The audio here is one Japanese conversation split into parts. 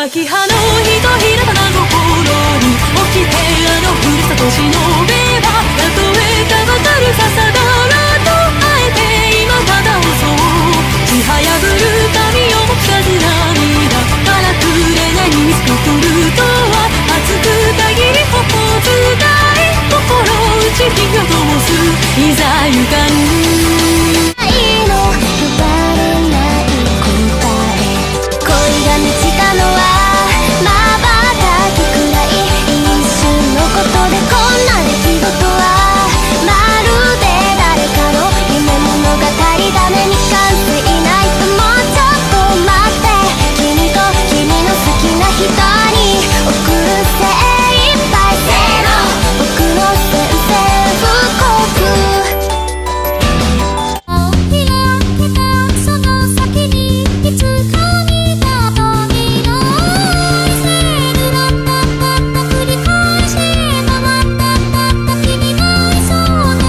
咲き葉のひとひらたな心に起きてふるさと忍べばたとえかばかる笹だらとあえて今ただをそうちはやぶる髪をも聞かず涙からくれないミスコトルとは熱くたぎり頬伝い心打ち火を灯すいざゆかぬ愛の呼ばれない答え恋が満ちたのは瞬きくらい一瞬のことでこんな出来事はまるで誰かの夢物語だねに関していないともうちょっと待って君と君の好きな人に送る精一杯せーの僕の宣戦布告その先にいつか見た時の繰り返して回った君がいそうな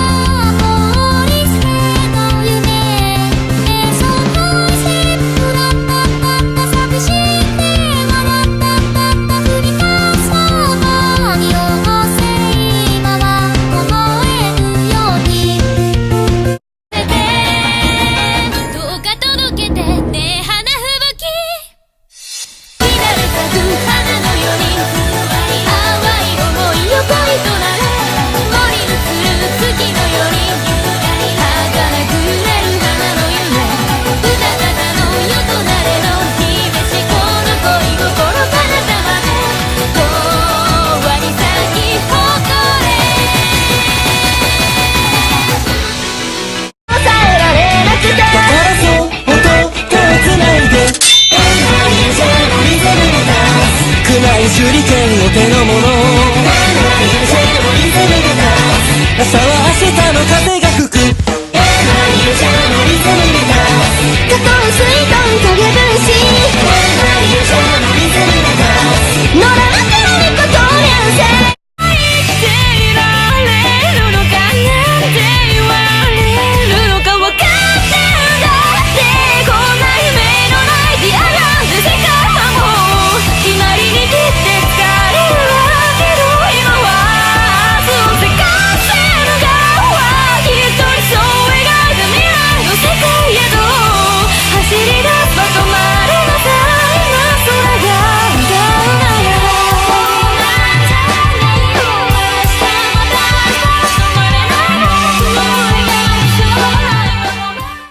通り捨ての夢そのセットだった寂しいって笑った繰り返そうな匂わせ今は思えるようにどうか届けてね花吹雪乱れ咲く花のようにふんわり淡い想いを恋となれ森に来る月のようにゆらり儚くれる花の夢うたたたの世となれの姫しこの恋心彼方まで永遠に咲き誇れ抑えられなくてだからそう音手をつないで少ない手裏剣を手のもの朝は明日の風が吹くたとえ水遁影分子